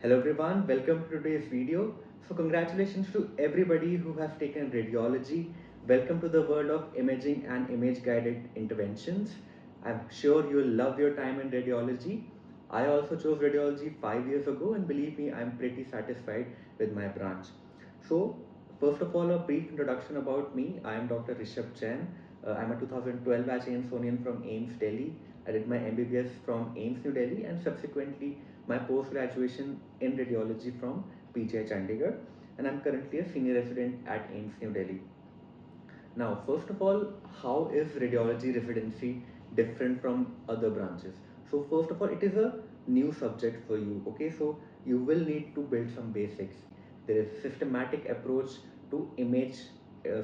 Hello everyone, welcome to today's video. So congratulations to everybody who has taken radiology. Welcome to the world of imaging and image guided interventions. I'm sure you'll love your time in radiology. I also chose radiology 5 years ago and believe me, I'm pretty satisfied with my branch. So first of all, a brief introduction about me. I am Dr. Rishabh Chen. I'm a 2012 batch AIIMSonian from AIIMS Delhi. I did my MBBS from AIIMS New Delhi and subsequently my post-graduation in radiology from PGI Chandigarh, and I'm currently a senior resident at AIIMS New Delhi. Now, first of all, how is radiology residency different from other branches? So first of all, it is a new subject for you, okay? So you will need to build some basics. There is systematic approach to image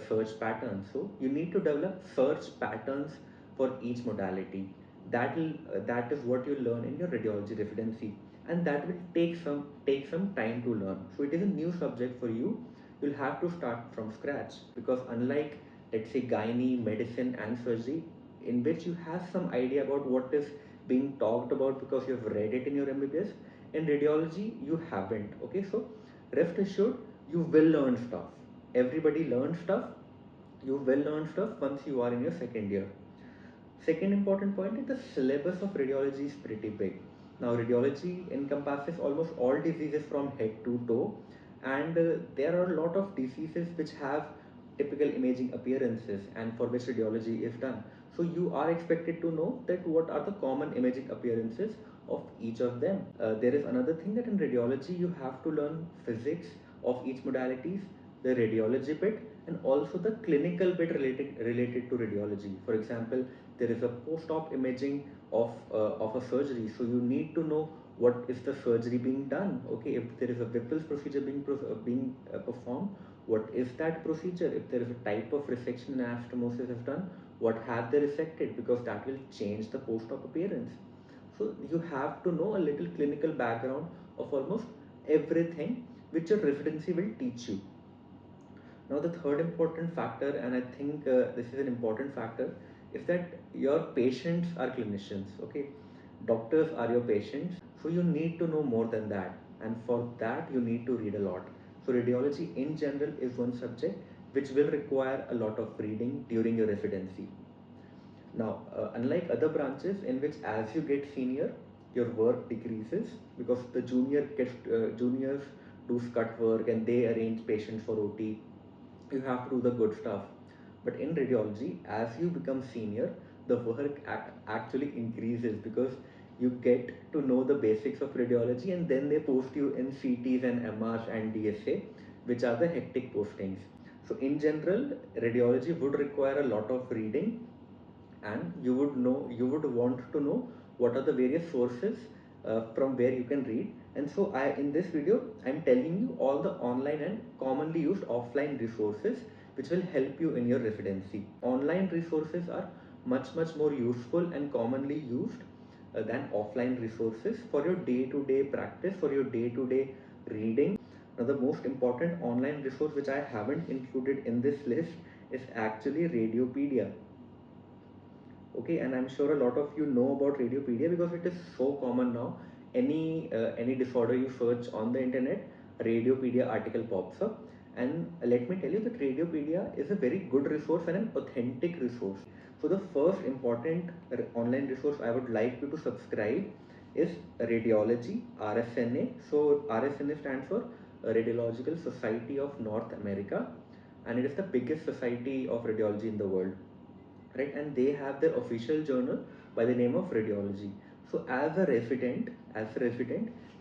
search patterns. So you need to develop search patterns for each modality. That is what you learn in your radiology residency, and that will take some time to learn. So it is a new subject for you. You'll have to start from scratch because unlike let's say gynae, medicine and surgery, in which you have some idea about what is being talked about because you have read it in your MBBS, in radiology you haven't. Okay, so rest assured you will learn stuff. Everybody learns stuff. You will learn stuff once you are in your second year. Second important point is the syllabus of radiology is pretty big. Now, radiology encompasses almost all diseases from head to toe, and there are a lot of diseases which have typical imaging appearances and for which radiology is done. So, you are expected to know that what are the common imaging appearances of each of them. There is another thing that in radiology you have to learn physics of each modalities, the radiology bit, and also the clinical bit related to radiology. For example, there is a post-op imaging of a surgery, so you need to know what is the surgery being done. Okay, if there is a Whipple's procedure being performed, what is that procedure? If there is a type of resection and anastomosis is done, what have they resected, because that will change the post-op appearance. So you have to know a little clinical background of almost everything which your residency will teach you. Now the third important factor, and I think this is an important factor, is that your patients are clinicians. Okay, doctors are your patients, so you need to know more than that, and for that you need to read a lot. So radiology in general is one subject which will require a lot of reading during your residency. Now, unlike other branches in which as you get senior, your work decreases because the juniors do scut work and they arrange patients for OT. You have to do the good stuff. But in radiology, as you become senior, the work actually increases because you get to know the basics of radiology, and then they post you in CTs and MRs and DSA, which are the hectic postings. So in general, radiology would require a lot of reading, and you would want to know what are the various sources from where you can read. And so in this video I'm telling you all the online and commonly used offline resources which will help you in your residency. Online resources are much more useful and commonly used than offline resources for your day-to-day practice, for your day-to-day reading. Now the most important online resource which I haven't included in this list is actually Radiopedia. Okay, and I'm sure a lot of you know about Radiopedia because it is so common now. Any disorder you search on the internet, a Radiopedia article pops up. And let me tell you that Radiopedia is a very good resource and an authentic resource. So the first important online resource I would like you to subscribe is Radiology, RSNA. So RSNA stands for Radiological Society of North America, and it is the biggest society of radiology in the world, right? And they have their official journal by the name of Radiology. So as a resident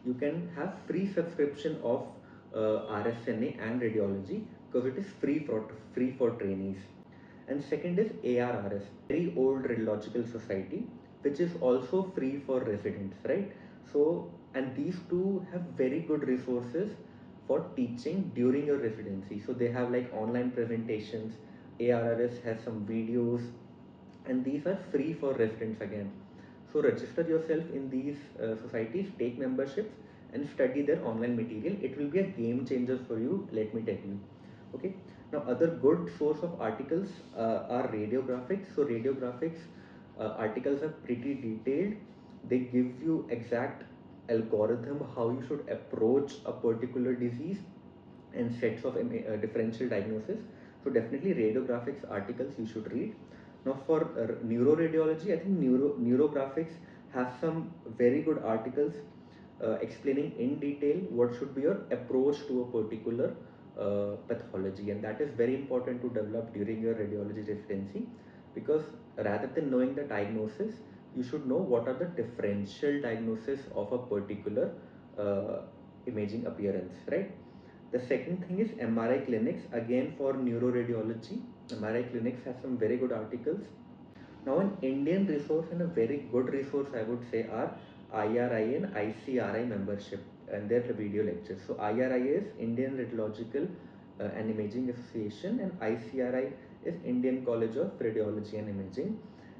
you can have free subscription of RSNA and Radiology because it is free for trainees. And second is ARRS, very old radiological society, which is also free for residents, right? So, and these two have very good resources for teaching during your residency. So they have like online presentations. ARRS has some videos, and these are free for residents again. So register yourself in these societies, take memberships and study their online material. It will be a game changer for you, let me tell you. Okay, now other good source of articles are radiographics. So radiographics articles are pretty detailed. They give you exact algorithm how you should approach a particular disease and sets of differential diagnosis. So definitely radiographics articles you should read. Now for neuroradiology, I think neurographics has some very good articles explaining in detail what should be your approach to a particular pathology, and that is very important to develop during your radiology residency, because rather than knowing the diagnosis, you should know what are the differential diagnosis of a particular uh, imaging appearance, right? The second thing is MRI clinics. Again, for neuroradiology, MRI clinics have some very good articles. Now, an Indian resource and a very good resource, I would say, are IRI and ICRI membership and their video lectures. So, IRI is Indian Radiological and Imaging Association, and ICRI is Indian College of Radiology and Imaging.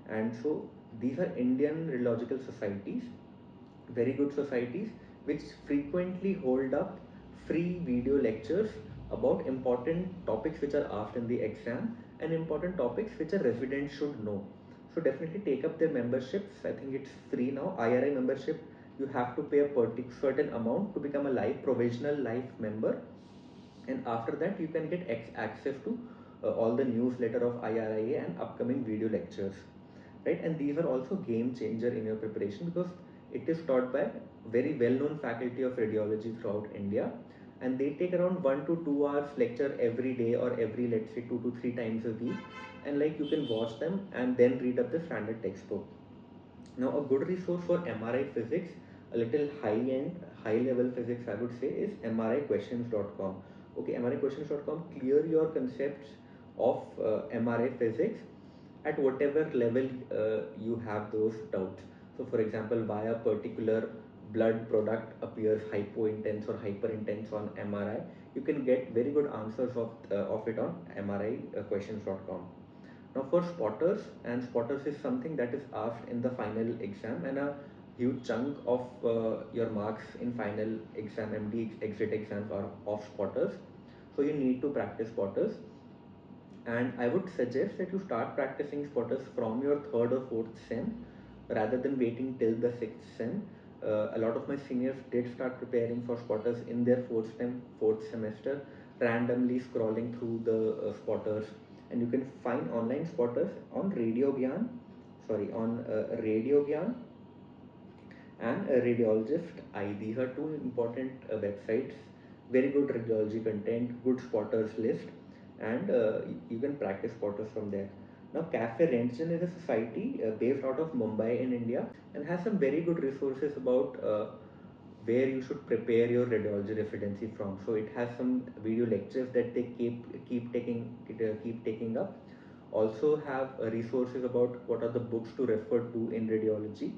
And so, these are Indian radiological societies, very good societies, which frequently hold up free video lectures about important topics which are asked in the exam and important topics which a resident should know. So definitely take up their memberships. I think it's free now. IRI membership, you have to pay a certain amount to become a live provisional life member, and after that you can get access to all the newsletter of IRIA and upcoming video lectures, right? And these are also game changer in your preparation, because it is taught by very well known faculty of radiology throughout India, and they take around 1 to 2 hours lecture every day, or every, let's say, 2 to 3 times a week, and like you can watch them and then read up the standard textbook. Now, a good resource for MRI physics, a little high end, high level physics, I would say, is mriquestions.com. Okay, mriquestions.com, clear your concepts of MRI physics at whatever level you have those doubts. So, for example, why a particular blood product appears hypointense or hyperintense on MRI, you can get very good answers of it on mriquestions.com. Now for spotters, and spotters is something that is asked in the final exam, and a huge chunk of your marks in final exam, MD exit exams, are of spotters. So you need to practice spotters, and I would suggest that you start practicing spotters from your third or fourth sem rather than waiting till the sixth sem. A lot of my seniors did start preparing for spotters in their fourth semester, randomly scrolling through the spotters, and you can find online spotters on Radio Gyan and Radiologist I. These are two important websites. Very good radiology content, good spotters list, and you can practice spotters from there. Now, Cafe Rentgen is a society based out of Mumbai in India, and has some very good resources about where you should prepare your radiology residency from. So it has some video lectures that they keep taking up. Also have resources about what are the books to refer to in radiology,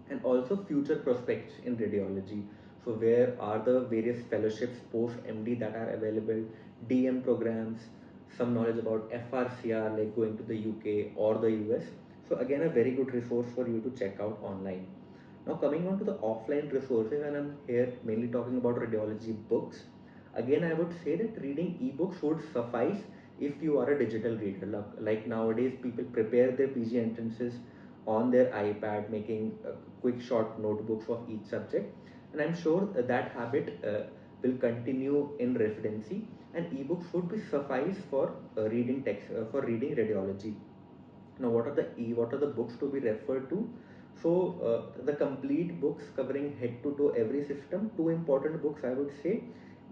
and also future prospects in radiology. So where are the various fellowships post MD that are available, DM programs, some knowledge about FRCR like going to the UK or the US. So again, a very good resource for you to check out online. Now coming on to the offline resources, and I'm here mainly talking about radiology books. Again, I would say that reading ebooks would suffice if you are a digital reader. Like nowadays, people prepare their PG entrances on their iPad, making quick short notebooks of each subject. And I'm sure that habit will continue in residency, and ebooks would be suffice for reading text for reading radiology. Now, what are the books to be referred to? So, the complete books covering head to toe every system. Two important books, I would say,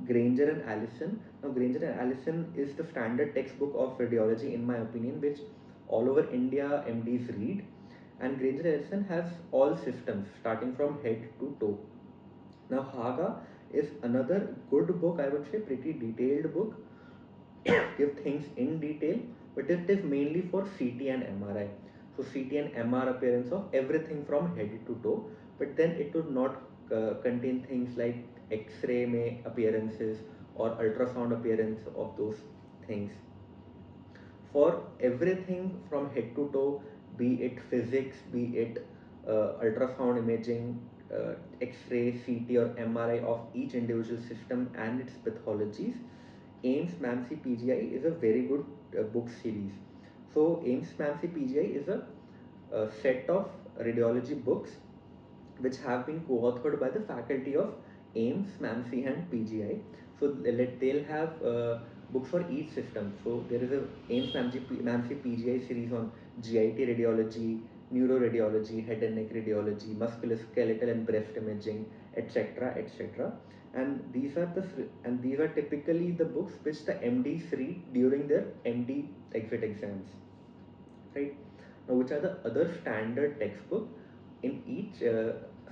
Granger and Allison. Now, Granger and Allison is the standard textbook of radiology, in my opinion, which all over India MDs read. And Granger and Allison has all systems starting from head to toe. Now, Haga is another good book, I would say, pretty detailed book, give things in detail, but it is mainly for CT and MRI. So CT and MR appearance of everything from head to toe, but then it would not contain things like X-ray may appearances or ultrasound appearance of those things. For everything from head to toe, be it physics, be it ultrasound imaging, X-ray, CT or MRI of each individual system and its pathologies, AIIMS MAMC PGI is a very good book series. So AIIMS MAMC PGI is a set of radiology books which have been co-authored by the faculty of AIIMS, MAMC and PGI. So they'll have books for each system. So there is a AIIMS, MAMC, PGI series on GIT radiology, neuroradiology, head and neck radiology, musculoskeletal and breast imaging, etc., etc. And these are typically the books which the MDs read during their MD exit exams, right? Now, which are the other standard textbook in each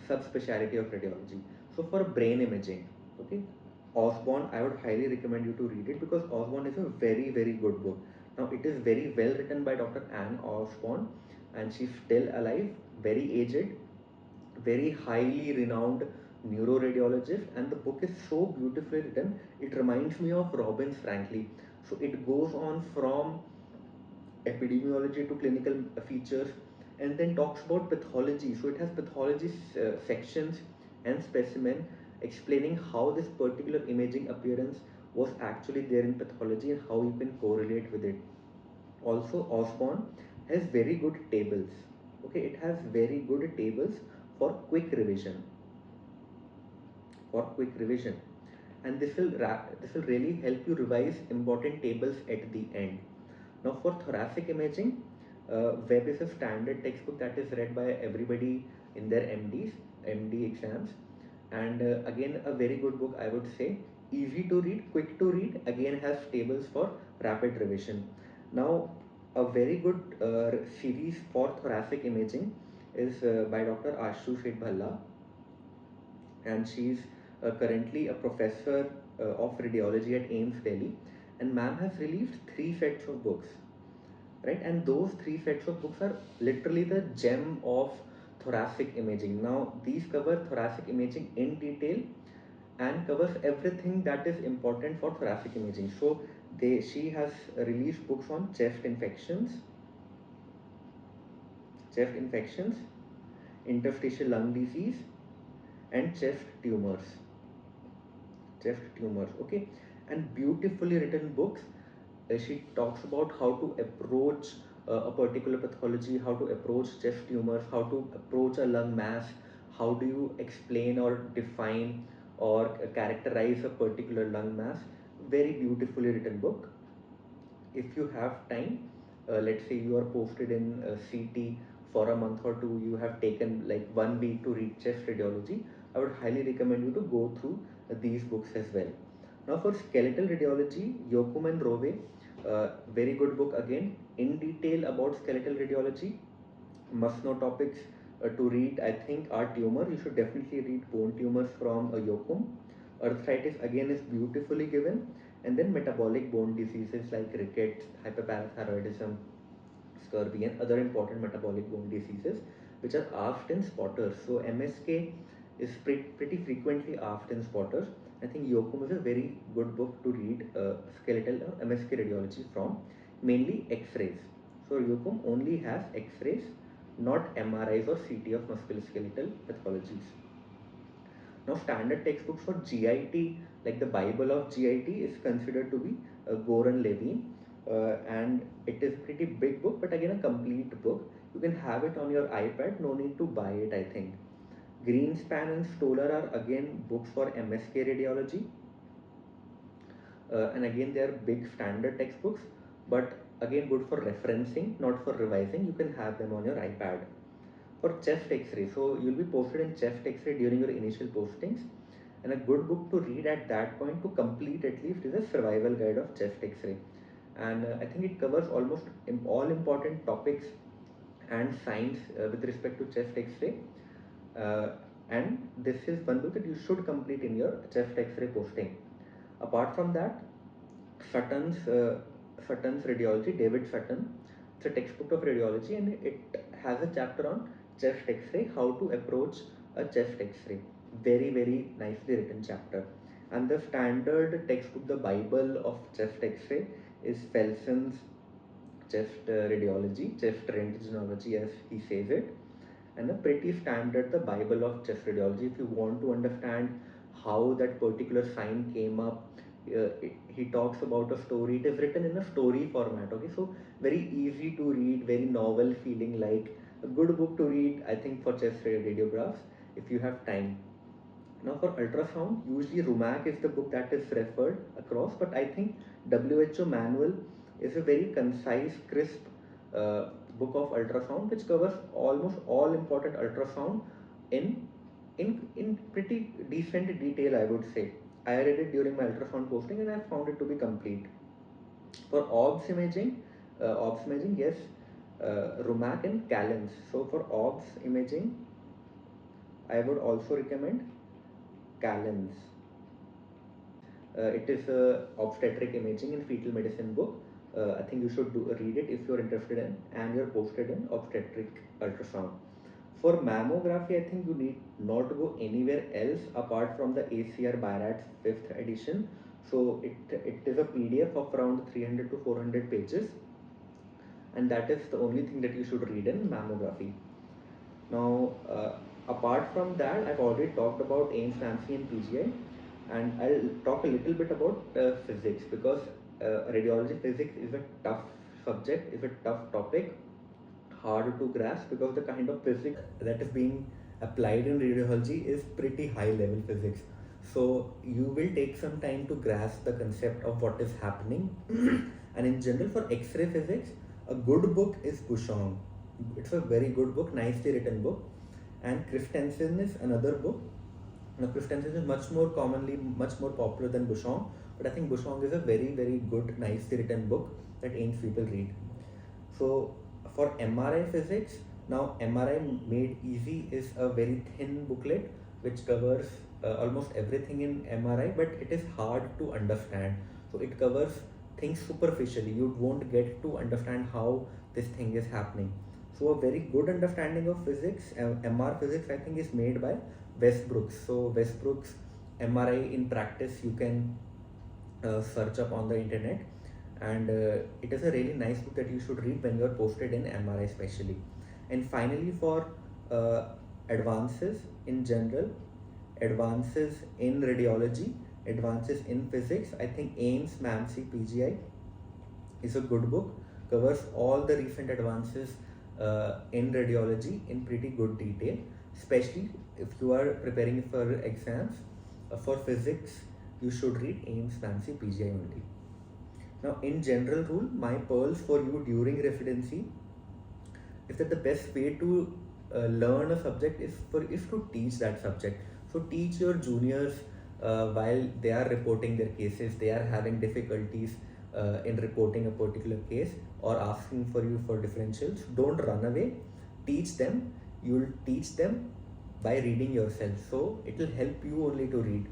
subspecialty of radiology? So for brain imaging, okay, Osborne, I would highly recommend you to read it because Osborne is a very, very good book. Now it is very well written by Dr. Anne Osborne, and she's still alive, very aged, very highly renowned neuroradiologist, and the book is so beautifully written. It reminds me of Robbins, frankly. So it goes on from epidemiology to clinical features, and then talks about pathology. So it has pathology sections and specimen explaining how this particular imaging appearance was actually there in pathology and how you can correlate with it. Also, Osborne has very good tables. Okay, it has very good tables for quick revision. For quick revision, and this will really help you revise important tables at the end. Now for thoracic imaging, Web is a standard textbook that is read by everybody in their MD exams, and again a very good book, I would say. Easy to read, quick to read, again has tables for rapid revision. Now a very good series for thoracic imaging is by Dr. Ashu Shet Bhalla, and she's currently a professor of radiology at AIIMS Delhi, and ma'am has released 3 sets of books, right? And those 3 sets of books are literally the gem of thoracic imaging. Now these cover thoracic imaging in detail and covers everything that is important for thoracic imaging. So she has released books on chest infections, interstitial lung disease, and chest tumors, okay, and beautifully written books. She talks about how to approach a particular pathology, how to approach chest tumors, how to approach a lung mass, how do you explain or define or characterize a particular lung mass. Very beautifully written book. If you have time, let's say you are posted in CT for a month or two, you have taken like 1 week to read chest radiology, I would highly recommend you to go through these books as well. Now for skeletal radiology, Yokum and Rove, very good book again, in detail about skeletal radiology. Must know topics to read, I think, are tumor. You should definitely read bone tumors from Yokum. Arthritis again is beautifully given, and then metabolic bone diseases like rickets, hyperparathyroidism, scurvy, and other important metabolic bone diseases which are asked in spotters. So MSK is pretty frequently asked in spotters. I think Yokum is a very good book to read skeletal or MSK radiology from, mainly X-rays. So Yokum only has X-rays, not MRIs or CT of musculoskeletal pathologies. Now standard textbooks for GIT, like the Bible of GIT, is considered to be Goran Levine, and it is a pretty big book, but again a complete book. You can have it on your iPad, no need to buy it, I think. Greenspan and Stoller are again books for MSK radiology, and again they are big standard textbooks, but again good for referencing, not for revising. You can have them on your iPad. For chest x-ray, so you'll be posted in chest x-ray during your initial postings, and a good book to read at that point to complete at least is a survival guide of chest x-ray, and I think it covers almost all important topics and science with respect to chest x-ray, uh, and this is one book that you should complete in your chest x-ray posting. Apart from that, Sutton's Sutton's radiology, David Sutton, it's a textbook of radiology, and it has a chapter on chest X-ray, how to approach a chest X-ray. Very very nicely written chapter. And the standard textbook, the Bible of chest X-ray, is Felson's chest radiology, chest rentgenology as he says it, and a pretty standard, the Bible of chest radiology. If you want to understand how that particular sign came up, he talks about a story. It is written in a story format, okay, so very easy to read, very novel feeling, like a good book to read, I think, for chest radiographs. if you have time. Now for ultrasound, usually RUMAC is the book that is referred across, but I think WHO manual is a very concise, crisp uh, book of ultrasound which covers almost all important ultrasound in in pretty decent detail, I would say. I read it during my ultrasound posting and I found it to be complete. For OBS imaging, yes, RUMAC and CALENS. So for OBS imaging, I would also recommend CALENS. It is a obstetric imaging and fetal medicine book. I think you should read it if you're interested in and you're posted in obstetric ultrasound. For mammography, I think you need not to go anywhere else apart from the ACR BIRAT's 5th edition. So it is a PDF of around 300 to 400 pages, and that is the only thing that you should read in mammography. Now, apart from that, I've already talked about AIIMS, NAMC, and PGI, and I'll talk a little bit about physics, because radiology physics is a tough subject, is a tough topic, hard to grasp, because the kind of physics that is being applied in radiology is pretty high level physics. So you will take some time to grasp the concept of what is happening. And in general, for X-ray physics, a good book is Bushong. It's a very good book, nicely written book. And Christensen is another book. Now Christensen is much more popular than Bushong, but I think Bushong is a very, very good, nicely written book that AIIMS people read. So for MRI physics, now MRI Made Easy is a very thin booklet which covers almost everything in MRI, but it is hard to understand. So it covers things superficially. You won't get to understand how this thing is happening. So a very good understanding of physics, MR physics, I think, is made by Westbrook's. So Westbrook's MRI in practice, you can search up on the internet, and it is a really nice book that you should read when you are posted in MRI especially. And finally, for advances in general, advances in radiology, advances in physics, I think AIIMS, NAMC, PGI is a good book, covers all the recent advances in radiology in pretty good detail, especially if you are preparing for exams. For physics, you should read AIIMS, NAMC, PGI only. Now, in general rule, my pearls for you during residency is that the best way to learn a subject is to teach that subject. So teach your juniors while they are reporting their cases, they are having difficulties in reporting a particular case or asking for you for differentials. Don't run away. Teach them. You'll teach them by reading yourself. So it will help you only to read.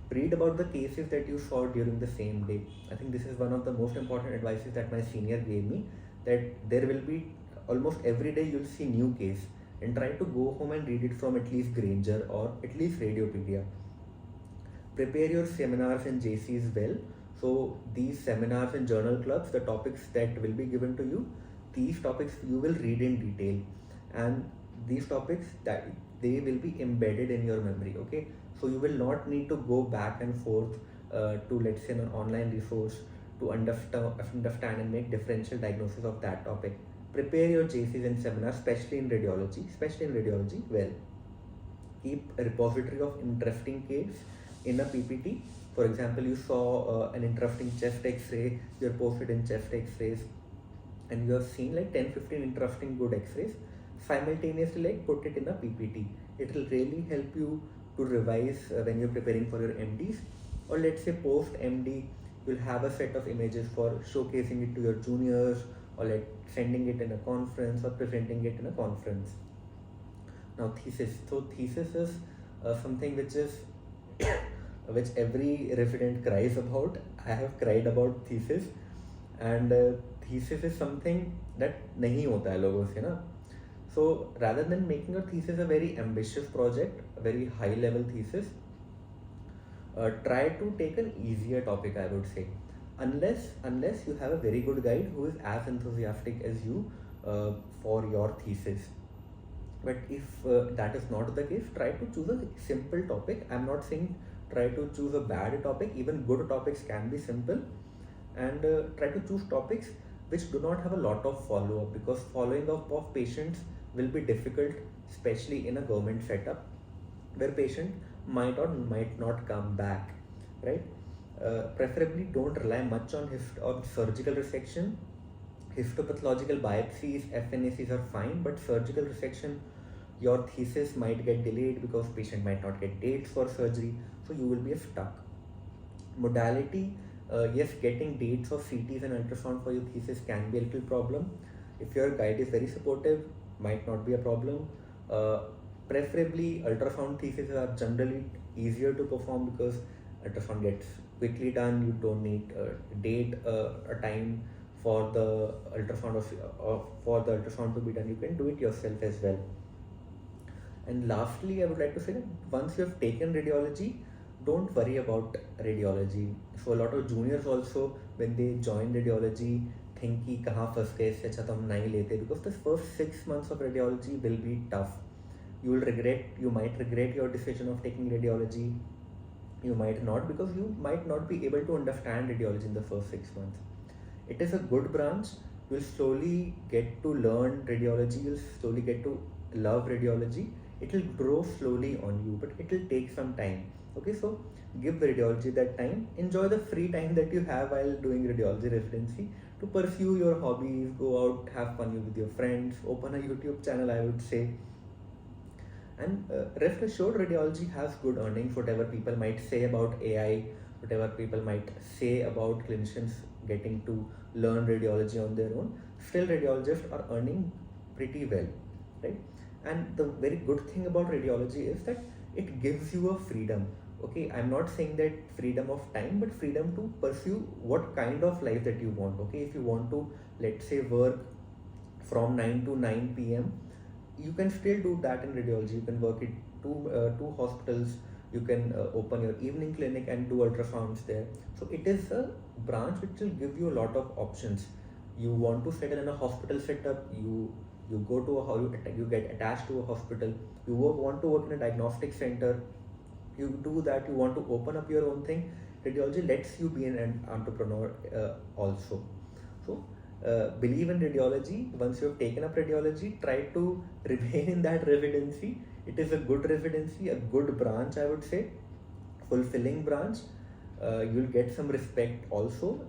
Read about the cases that you saw during the same day. I think this is one of the most important advices that my senior gave me, that there will be almost every day you'll see new case, and try to go home and read it from at least Granger or at least Radiopedia. Prepare your seminars and JCs well. So these seminars and journal clubs, the topics that will be given to you, these topics you will read in detail, and these topics that they will be embedded in your memory. Okay, so you will not need to go back and forth to, let's say, an online resource to understand and make differential diagnosis of that topic. Prepare your JCs and seminars, especially in radiology well. Keep a repository of interesting case in a PPT. For example, you saw an interesting chest x-ray, you're posted in chest x-rays, and you have seen like 10-15 interesting good x-rays. Simultaneously, like, put it in a PPT. It will really help you to revise when you're preparing for your MDs, or let's say post MD, you'll have a set of images for showcasing it to your juniors, or like sending it in a conference or presenting it in a conference. Now thesis. So thesis is something which is which every resident cries about. I have cried about thesis, and thesis is something that nahi hota hai logon se na. So rather than making your thesis a very ambitious project, a very high level thesis, try to take an easier topic, I would say. Unless you have a very good guide who is as enthusiastic as you for your thesis. But if that is not the case, try to choose a simple topic. I'm not saying try to choose a bad topic. Even good topics can be simple, and try to choose topics which do not have a lot of follow-up, because following up of patients will be difficult, especially in a government setup. where patient might or might not come back, right? Preferably don't rely much on surgical resection. Histopathological biopsies, FNACs are fine, but surgical resection, your thesis might get delayed because patient might not get dates for surgery, so you will be stuck. Modality, yes, getting dates of CTs and ultrasound for your thesis can be a little problem. If your guide is very supportive, might not be a problem. Uh, Preferably, ultrasound theses are generally easier to perform because ultrasound gets quickly done. You don't need a date, a time for the for the ultrasound to be done. You can do it yourself as well. And lastly, I would like to say that once you have taken radiology, don't worry about radiology. So a lot of juniors also, when they join radiology, think कि कहाँ फंस गए, इससे अच्छा तो हम नहीं लेते, because the first 6 months of radiology will be tough. You might regret your decision of taking radiology. You might not, because you might not be able to understand radiology in the first 6 months. It is a good branch. You'll slowly get to learn radiology. You'll slowly get to love radiology. It will grow slowly on you, but it will take some time. Okay, so give radiology that time. Enjoy the free time that you have while doing radiology residency to pursue your hobbies, go out, have fun with your friends, open a YouTube channel, I would say. And rest assured, radiology has good earnings. Whatever people might say about AI, whatever people might say about clinicians getting to learn radiology on their own, still radiologists are earning pretty well, right? And the very good thing about radiology is that it gives you a freedom. Okay, I'm not saying that freedom of time, but freedom to pursue what kind of life that you want. Okay, if you want to, let's say, work from 9 to 9 p.m., you can still do that in radiology. You can work at two hospitals. You can open your evening clinic and do ultrasounds there. So it is a branch which will give you a lot of options. You want to settle in a hospital setup, you go to you get attached to a hospital. You want to work in a diagnostic center, you do that. You want to open up your own thing, radiology lets you be an entrepreneur also. So believe in radiology. Once you have taken up radiology, try to remain in that residency. It is a good residency, a good branch, I would say, fulfilling branch. You'll get some respect also,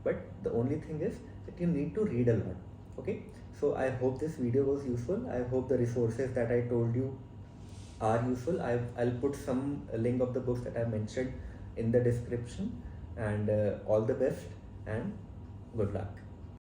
but the only thing is that you need to read a lot. Okay, so I hope this video was useful. I hope the resources that I told you are useful. I'll put some link of the books that I mentioned in the description. And all the best and good luck.